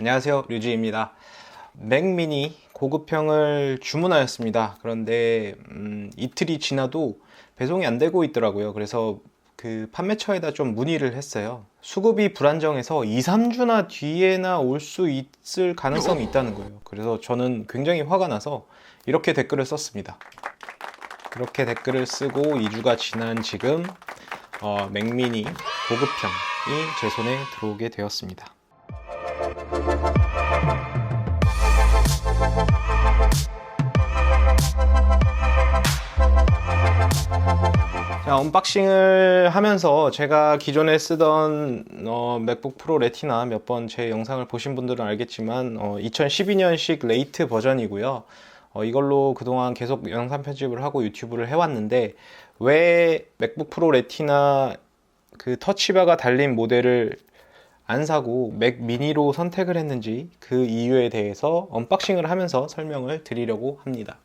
안녕하세요, 류지입니다. 맥미니 고급형을 주문하였습니다. 그런데 이틀이 지나도 배송이 안 되고 있더라고요. 그래서 그 판매처에다 좀 문의를 했어요. 수급이 불안정해서 2, 3주나 뒤에나 올 수 있을 가능성이 있다는 거예요. 그래서 저는 굉장히 화가 나서 이렇게 댓글을 썼습니다. 이렇게 댓글을 쓰고 2주가 지난 지금 맥미니 고급형이 제 손에 들어오게 되었습니다. 자, 언박싱을 하면서 제가 기존에 쓰던 맥북 프로 레티나 몇 번 제 영상을 보신 분들은 알겠지만 2012년식 레이트 버전이고요. 이걸로 그동안 계속 영상 편집을 하고 유튜브를 해왔는데 왜 맥북 프로 레티나 그 터치바가 달린 모델을 안 사고 맥 미니로 선택을 했는지 그 이유에 대해서 언박싱을 하면서 설명을 드리려고 합니다.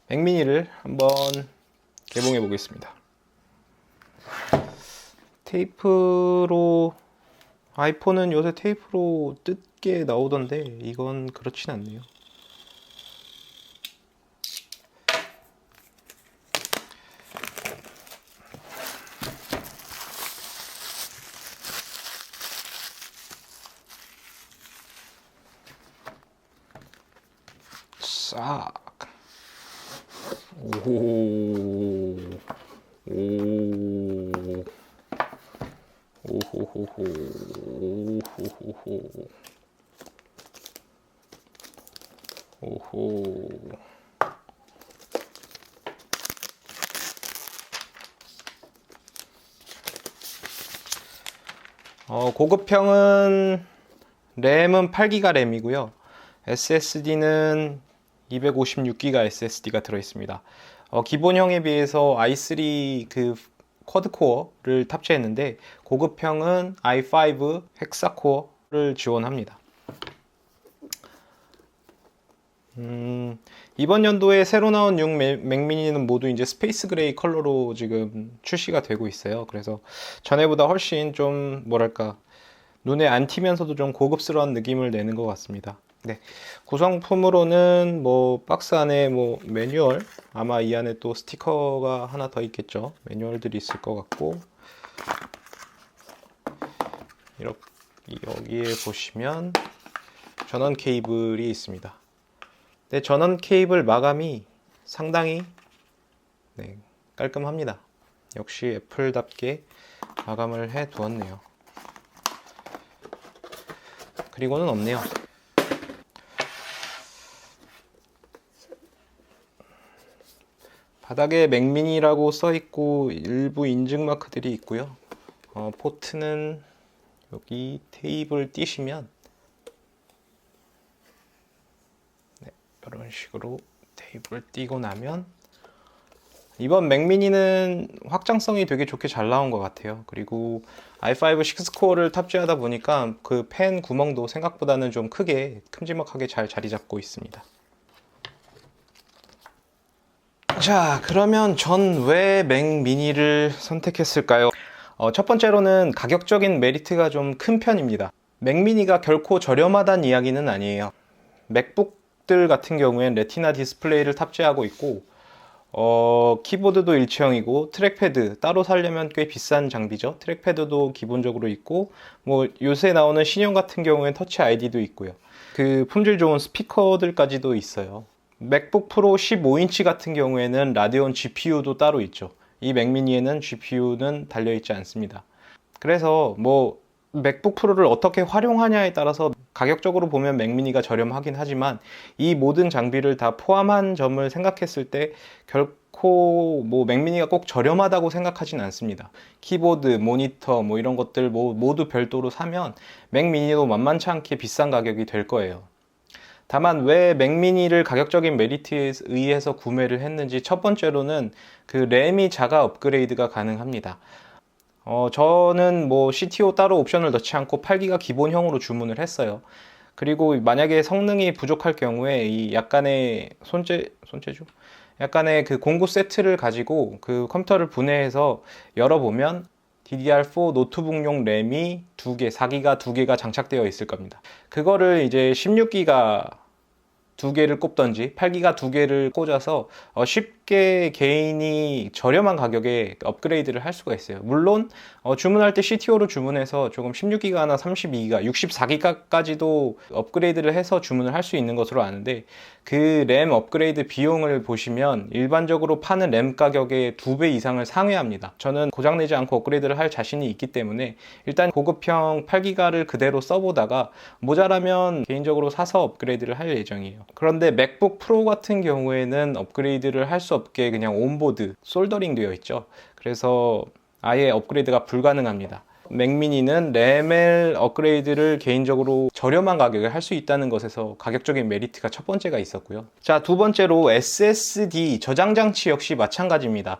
맥 미니를 한번 개봉해 보겠습니다. 테이프로, 아이폰은 요새 테이프로 뜯게 나오던데 이건 그렇진 않네요. 싹. 오. 오. 오호호호. 오호호호. 오호. 고급형은 램은 8기가 램이고요. SSD는 256기가 SSD가 들어있습니다. 기본형에 비해서 i3 그 쿼드코어를 탑재했는데 고급형은 i5 헥사코어를 지원합니다. 이번 연도에 새로 나온 6 맥미니는 모두 이제 스페이스 그레이 컬러로 지금 출시가 되고 있어요. 그래서 전에보다 훨씬 좀 뭐랄까 눈에 안 튀면서도 좀 고급스러운 느낌을 내는 것 같습니다. 네, 구성품으로는 뭐 박스 안에 뭐 매뉴얼, 아마 이 안에 또 스티커가 하나 더 있겠죠. 매뉴얼들이 있을 것 같고, 이렇게 여기에 보시면 전원 케이블이 있습니다. 네, 전원 케이블 마감이 상당히 깔끔합니다. 역시 애플답게 마감을 해 두었네요. 그리고는 없네요. 바닥에 맥미니라고 써있고 일부 인증 마크들이 있고요. 포트는 여기 테이프를 띄시면 이런 식으로 테이프를 띄고 나면 이번 맥미니는 확장성이 되게 좋게 잘 나온 것 같아요. 그리고 i5 6코어를 탑재하다 보니까 그 펜 구멍도 생각보다는 좀 크게 큼지막하게 잘 자리 잡고 있습니다. 자, 그러면 전 왜 맥미니를 선택했을까요? 첫 번째로는 가격적인 메리트가 좀 큰 편입니다. 맥미니가 결코 저렴하다는 이야기는 아니에요. 맥북들 같은 경우엔 레티나 디스플레이를 탑재하고 있고 키보드도 일체형이고 트랙패드 따로 사려면 꽤 비싼 장비죠. 트랙패드도 기본적으로 있고 뭐 요새 나오는 신형 같은 경우엔 터치 아이디도 있고요. 그 품질 좋은 스피커들까지도 있어요. 맥북 프로 15인치 같은 경우에는 라데온 GPU도 따로 있죠. 이 맥미니에는 GPU는 달려있지 않습니다. 그래서 뭐 맥북 프로를 어떻게 활용하냐에 따라서 가격적으로 보면 맥미니가 저렴하긴 하지만 이 모든 장비를 다 포함한 점을 생각했을 때 결코 뭐 맥미니가 꼭 저렴하다고 생각하진 않습니다. 키보드, 모니터 뭐 이런 것들 모두 별도로 사면 맥미니도 만만치 않게 비싼 가격이 될 거예요. 다만 왜 맥미니를 가격적인 메리트에 의해서 구매를 했는지 첫 번째로는 그 램이 자가 업그레이드가 가능합니다. 저는 뭐 CTO 따로 옵션을 넣지 않고 8기가 기본형으로 주문을 했어요. 그리고 만약에 성능이 부족할 경우에 이 약간의 손재주? 약간의 그 공구 세트를 가지고 그 컴퓨터를 분해해서 열어보면 DDR4 노트북용 램이 2개, 4기가 2개가 장착되어 있을 겁니다. 그거를 이제 16기가 2개를 꼽던지 8기가 2개를 꽂아서 쉽게 개인이 저렴한 가격에 업그레이드를 할 수가 있어요. 물론 주문할 때 CTO로 주문해서 조금 16기가나 32기가, 64기가까지도 업그레이드를 해서 주문을 할 수 있는 것으로 아는데, 그 램 업그레이드 비용을 보시면 일반적으로 파는 램 가격의 2배 이상을 상회합니다. 저는 고장내지 않고 업그레이드를 할 자신이 있기 때문에 일단 고급형 8기가를 그대로 써보다가 모자라면 개인적으로 사서 업그레이드를 할 예정이에요. 그런데 맥북 프로 같은 경우에는 업그레이드를 할 수 없게 그냥 온보드 솔더링 되어 있죠. 그래서 아예 업그레이드가 불가능합니다. 맥미니는 램의 업그레이드를 개인적으로 저렴한 가격에 할 수 있다는 것에서 가격적인 메리트가 첫 번째가 있었고요. 자, 두 번째로 SSD 저장 장치 역시 마찬가지입니다.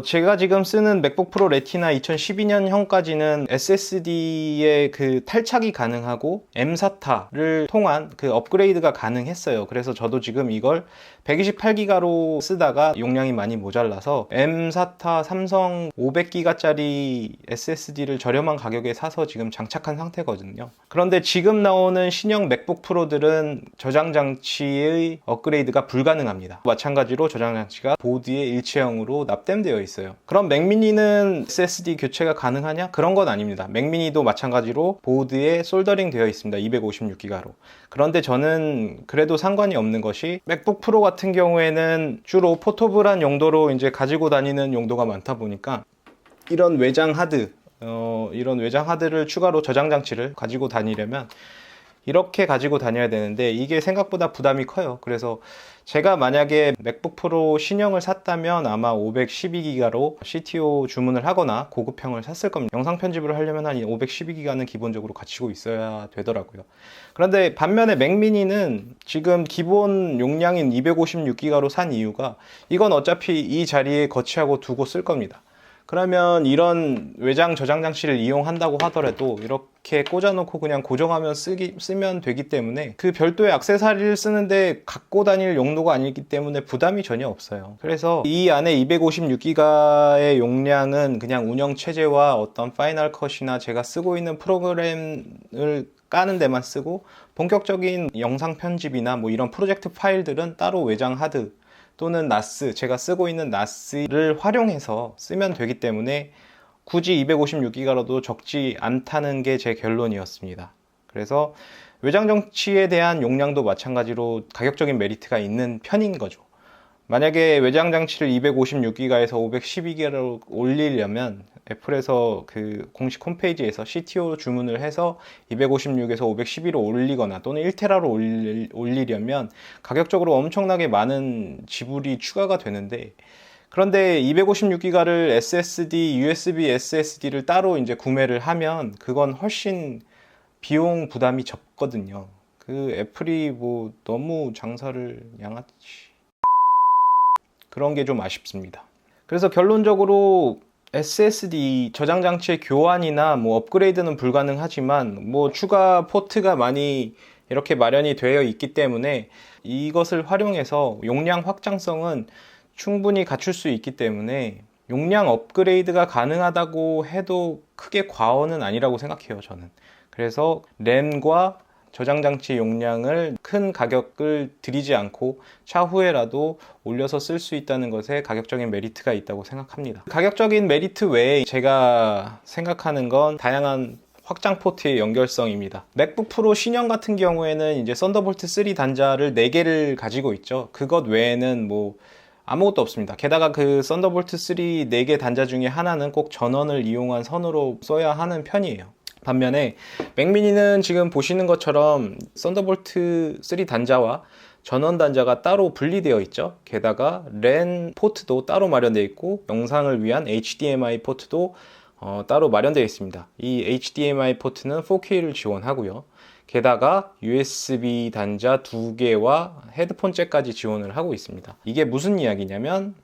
제가 지금 쓰는 맥북 프로 레티나 2012년형까지는 SSD의 그 탈착이 가능하고 mSATA를 통한 그 업그레이드가 가능했어요. 그래서 저도 지금 이걸 128기가로 쓰다가 용량이 많이 모자라서 mSATA 삼성 500기가짜리 SSD를 저렴한 가격에 사서 지금 장착한 상태거든요. 그런데 지금 나오는 신형 맥북 프로들은 저장 장치의 업그레이드가 불가능합니다. 마찬가지로 저장 장치가 보드에 일체형으로 납땜되어 있어요. 그럼 맥미니는 SSD 교체가 가능하냐? 그런 건 아닙니다. 맥미니도 마찬가지로 보드에 솔더링 되어 있습니다. 256기가로. 그런데 저는 그래도 상관이 없는 것이 맥북 프로 같은 경우에는 주로 포터블한 용도로 이제 가지고 다니는 용도가 많다 보니까 이런 외장 하드를 추가로 저장 장치를 가지고 다니려면 이렇게 가지고 다녀야 되는데 이게 생각보다 부담이 커요. 그래서 제가 만약에 맥북 프로 신형을 샀다면 아마 512기가로 CTO 주문을 하거나 고급형을 샀을 겁니다. 영상 편집을 하려면 한 512기가는 기본적으로 갖추고 있어야 되더라고요. 그런데 반면에 맥미니는 지금 기본 용량인 256기가로 산 이유가 이건 어차피 이 자리에 거치하고 두고 쓸 겁니다. 그러면 이런 외장 저장 장치를 이용한다고 하더라도 이렇게 꽂아놓고 그냥 고정하면 쓰면 되기 때문에 그 별도의 액세서리를 쓰는데 갖고 다닐 용도가 아니기 때문에 부담이 전혀 없어요. 그래서 이 안에 256기가의 용량은 그냥 운영체제와 어떤 파이널 컷이나 제가 쓰고 있는 프로그램을 까는 데만 쓰고 본격적인 영상 편집이나 뭐 이런 프로젝트 파일들은 따로 외장 하드 또는 나스, 제가 쓰고 있는 나스를 활용해서 쓰면 되기 때문에 굳이 256기가로도 적지 않다는 게 제 결론이었습니다. 그래서 외장 장치에 대한 용량도 마찬가지로 가격적인 메리트가 있는 편인 거죠. 만약에 외장 장치를 256기가에서 512기가로 올리려면 애플에서 그 공식 홈페이지에서 CTO 주문을 해서 256에서 512로 올리거나 또는 1테라로 올리려면 가격적으로 엄청나게 많은 지불이 추가가 되는데, 그런데 256기가를 SSD, USB SSD를 따로 이제 구매를 하면 그건 훨씬 비용 부담이 적거든요. 그 애플이 뭐 너무 장사를 양아치 그런 게 좀 아쉽습니다. 그래서 결론적으로 SSD 저장 장치의 교환이나 뭐 업그레이드는 불가능하지만 뭐 추가 포트가 많이 이렇게 마련이 되어 있기 때문에 이것을 활용해서 용량 확장성은 충분히 갖출 수 있기 때문에 용량 업그레이드가 가능하다고 해도 크게 과언은 아니라고 생각해요, 저는. 그래서 램과 저장 장치 용량을 큰 가격을 들이지 않고 차후에라도 올려서 쓸 수 있다는 것에 가격적인 메리트가 있다고 생각합니다. 가격적인 메리트 외에 제가 생각하는 건 다양한 확장 포트의 연결성입니다. 맥북 프로 신형 같은 경우에는 이제 썬더볼트 3 단자를 4개를 가지고 있죠. 그것 외에는 뭐 아무것도 없습니다. 게다가 그 썬더볼트 3 4개 단자 중에 하나는 꼭 전원을 이용한 선으로 써야 하는 편이에요. 반면에 맥미니는 지금 보시는 것처럼 썬더볼트 3 단자와 전원 단자가 따로 분리되어 있죠. 게다가 랜 포트도 따로 마련되어 있고 영상을 위한 HDMI 포트도 따로 마련되어 있습니다. 이 HDMI 포트는 4K를 지원하고요. 게다가 USB 단자 2개와 헤드폰 잭까지 지원을 하고 있습니다. 이게 무슨 이야기냐면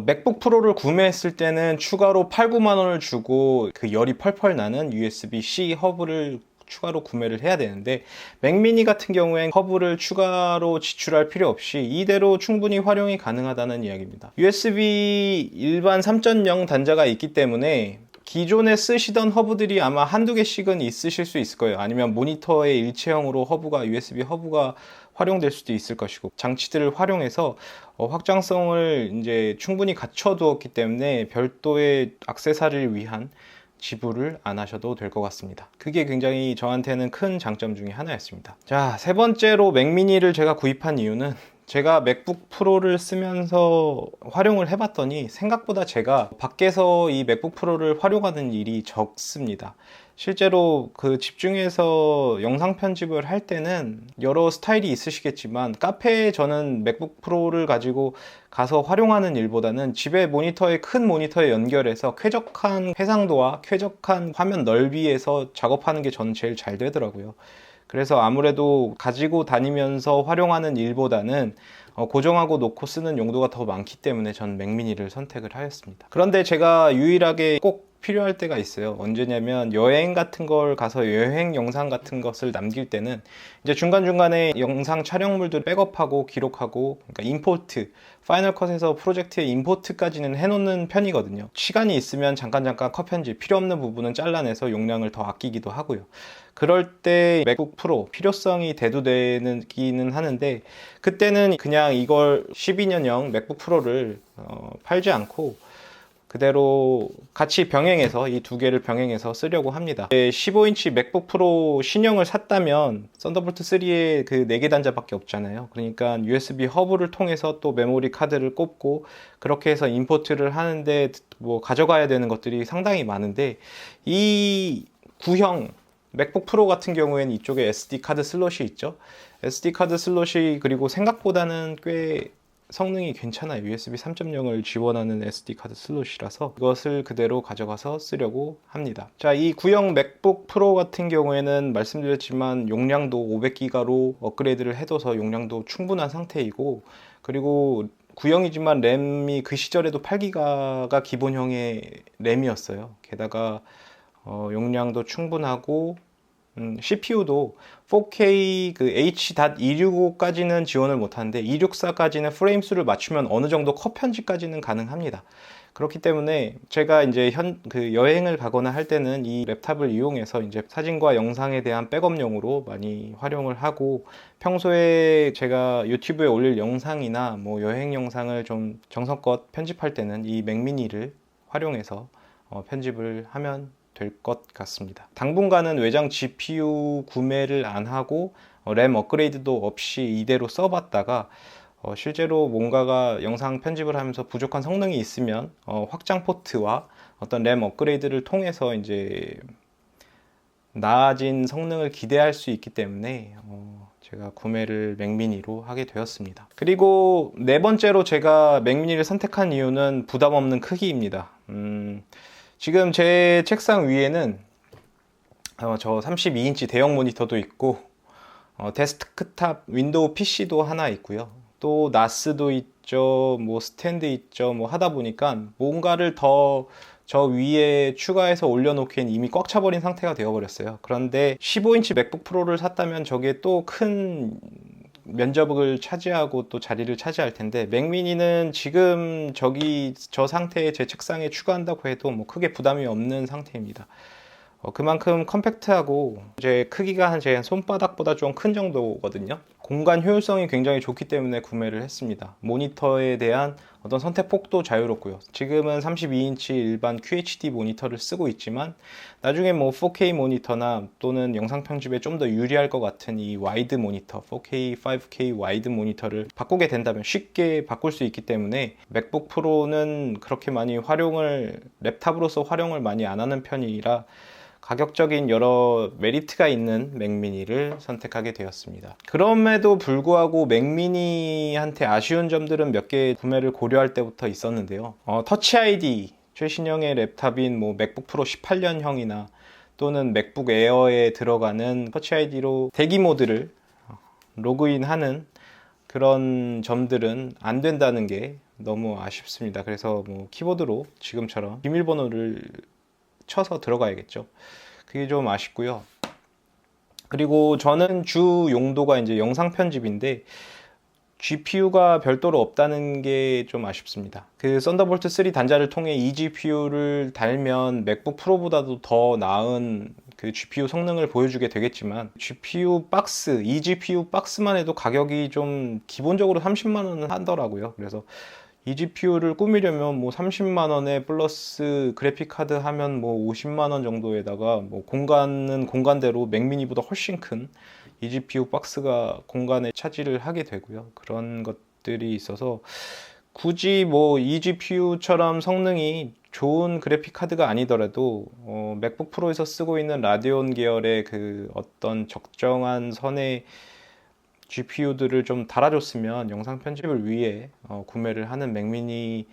맥북 프로를 구매했을 때는 추가로 8, 9만 원을 주고 그 열이 펄펄 나는 USB-C 허브를 추가로 구매를 해야 되는데, 맥미니 같은 경우엔 허브를 추가로 지출할 필요 없이 이대로 충분히 활용이 가능하다는 이야기입니다. USB 일반 3.0 단자가 있기 때문에 기존에 쓰시던 허브들이 아마 한두 개씩은 있으실 수 있을 거예요. 아니면 모니터의 일체형으로 USB 허브가 활용될 수도 있을 것이고, 장치들을 활용해서 확장성을 이제 충분히 갖춰두었기 때문에 별도의 액세서리를 위한 지불을 안 하셔도 될 것 같습니다. 그게 굉장히 저한테는 큰 장점 중에 하나였습니다. 자, 세 번째로 맥미니를 제가 구입한 이유는, 제가 맥북 프로를 쓰면서 활용을 해봤더니 생각보다 제가 밖에서 이 맥북 프로를 활용하는 일이 적습니다. 실제로 그 집중해서 영상 편집을 할 때는 여러 스타일이 있으시겠지만, 카페에 저는 맥북 프로를 가지고 가서 활용하는 일보다는 집에 큰 모니터에 연결해서 쾌적한 해상도와 쾌적한 화면 넓이에서 작업하는 게 저는 제일 잘 되더라고요. 그래서 아무래도 가지고 다니면서 활용하는 일보다는 고정하고 놓고 쓰는 용도가 더 많기 때문에 전 맥미니를 선택을 하였습니다. 그런데 제가 유일하게 꼭 필요할 때가 있어요. 언제냐면 여행 같은 걸 가서 여행 영상 같은 것을 남길 때는 이제 중간중간에 영상 촬영물들 백업하고 기록하고, 그러니까 임포트, 파이널 컷에서 프로젝트에 임포트까지는 해놓는 편이거든요. 시간이 있으면 잠깐 컷 편집, 필요 없는 부분은 잘라내서 용량을 더 아끼기도 하고요. 그럴 때 맥북 프로 필요성이 대두되기는 하는데, 그때는 그냥 이걸 12년형 맥북 프로를 팔지 않고 그대로 같이 병행해서, 이 두 개를 병행해서 쓰려고 합니다. 15인치 맥북 프로 신형을 샀다면 썬더볼트 3에 그 4개 단자밖에 없잖아요. 그러니까 USB 허브를 통해서 또 메모리 카드를 꼽고 그렇게 해서 임포트를 하는데 뭐 가져가야 되는 것들이 상당히 많은데, 이 구형 맥북 프로 같은 경우에는 이쪽에 SD 카드 슬롯이 있죠. SD 카드 슬롯이 그리고 생각보다는 꽤 성능이 괜찮아요. USB 3.0을 지원하는 SD 카드 슬롯이라서 이것을 그대로 가져가서 쓰려고 합니다. 자, 이 구형 맥북 프로 같은 경우에는 말씀드렸지만 용량도 500기가로 업그레이드를 해둬서 용량도 충분한 상태이고, 그리고 구형이지만 램이 그 시절에도 8기가가 기본형의 램이었어요. 게다가 용량도 충분하고, CPU도 4K 그 H.265까지는 지원을 못하는데 264까지는 프레임 수를 맞추면 어느 정도 컷 편집까지는 가능합니다. 그렇기 때문에 제가 이제 여행을 가거나 할 때는 이 랩탑을 이용해서 이제 사진과 영상에 대한 백업용으로 많이 활용을 하고, 평소에 제가 유튜브에 올릴 영상이나 뭐 여행 영상을 좀 정성껏 편집할 때는 이 맥미니를 활용해서 편집을 하면 될 것 같습니다. 당분간은 외장 GPU 구매를 안 하고 램 업그레이드도 없이 이대로 써봤다가 실제로 뭔가가 영상 편집을 하면서 부족한 성능이 있으면 확장 포트와 어떤 램 업그레이드를 통해서 이제 나아진 성능을 기대할 수 있기 때문에 제가 구매를 맥미니로 하게 되었습니다. 그리고 네 번째로 제가 맥미니를 선택한 이유는 부담 없는 크기입니다. 지금 제 책상 위에는 저 32인치 대형 모니터도 있고, 데스크탑 윈도우 PC도 하나 있고요. 또 나스도 있죠, 뭐 스탠드 있죠. 뭐 하다 보니까 뭔가를 더 저 위에 추가해서 올려놓기엔 이미 꽉 차버린 상태가 되어버렸어요. 그런데 15인치 맥북 프로를 샀다면 저게 또 큰 면적을 차지하고 또 자리를 차지할 텐데, 맥미니는 지금 저 상태의 제 책상에 추가한다고 해도 뭐 크게 부담이 없는 상태입니다. 그만큼 컴팩트하고 제 크기가 제 손바닥보다 좀 큰 정도거든요. 공간 효율성이 굉장히 좋기 때문에 구매를 했습니다. 모니터에 대한 어떤 선택폭도 자유롭고요. 지금은 32인치 일반 QHD 모니터를 쓰고 있지만 나중에 뭐 4K 모니터나 또는 영상 편집에 좀 더 유리할 것 같은 이 와이드 모니터, 4K, 5K 와이드 모니터를 바꾸게 된다면 쉽게 바꿀 수 있기 때문에 맥북 프로는 그렇게 많이 랩탑으로서 활용을 많이 안 하는 편이라 가격적인 여러 메리트가 있는 맥미니를 선택하게 되었습니다. 그럼에도 불구하고 맥미니한테 아쉬운 점들은 몇 개 구매를 고려할 때부터 있었는데요. 터치 아이디, 최신형의 랩탑인 뭐 맥북 프로 18년형이나 또는 맥북 에어에 들어가는 터치 아이디로 대기 모드를 로그인하는 그런 점들은 안 된다는 게 너무 아쉽습니다. 그래서 뭐 키보드로 지금처럼 비밀번호를 쳐서 들어가야겠죠. 그게 좀 아쉽고요. 그리고 저는 주 용도가 이제 영상 편집인데, GPU가 별도로 없다는 게 좀 아쉽습니다. 그 썬더볼트 3 단자를 통해 eGPU를 달면 맥북 프로보다도 더 나은 그 GPU 성능을 보여주게 되겠지만, GPU 박스, eGPU 박스만 해도 가격이 좀 기본적으로 30만 원은 하더라고요. 그래서 eGPU를 꾸미려면 뭐 30만 원에 플러스 그래픽 카드 하면 뭐 50만 원 정도에다가, 뭐 공간은 공간대로 맥미니보다 훨씬 큰 eGPU 박스가 공간에 차지를 하게 되고요. 그런 것들이 있어서 굳이 뭐 eGPU처럼 성능이 좋은 그래픽 카드가 아니더라도 맥북 프로에서 쓰고 있는 라데온 계열의 그 어떤 적정한 선의 GPU들을 좀 달아줬으면 영상 편집을 위해 구매를 하는 맥미니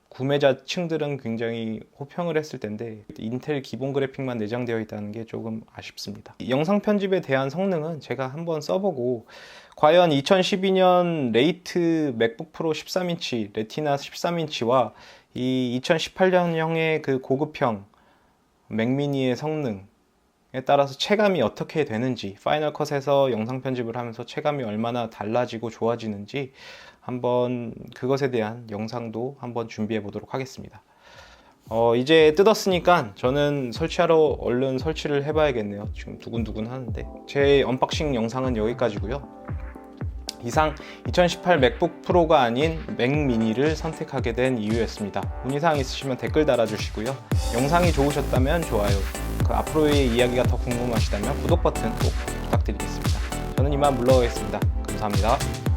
구매자층들은 굉장히 호평을 했을 텐데, 인텔 기본 그래픽만 내장되어 있다는 게 조금 아쉽습니다. 영상 편집에 대한 성능은 제가 한번 써보고, 과연 2012년 레이트 맥북 프로 13인치, 레티나 13인치와 이 2018년형의 그 고급형 맥미니의 성능에 따라서 체감이 어떻게 되는지, 파이널 컷에서 영상 편집을 하면서 체감이 얼마나 달라지고 좋아지는지 한번 그것에 대한 영상도 한번 준비해 보도록 하겠습니다. 이제 뜯었으니까 저는 설치하러 얼른 설치를 해 봐야겠네요. 지금 두근두근 하는데. 제 언박싱 영상은 여기까지고요. 이상 2018 맥북 프로가 아닌 맥미니를 선택하게 된 이유였습니다. 문의사항 있으시면 댓글 달아주시고요. 영상이 좋으셨다면 좋아요, 앞으로의 이야기가 더 궁금하시다면 구독 버튼 꼭 부탁드리겠습니다. 저는 이만 물러가겠습니다. 감사합니다.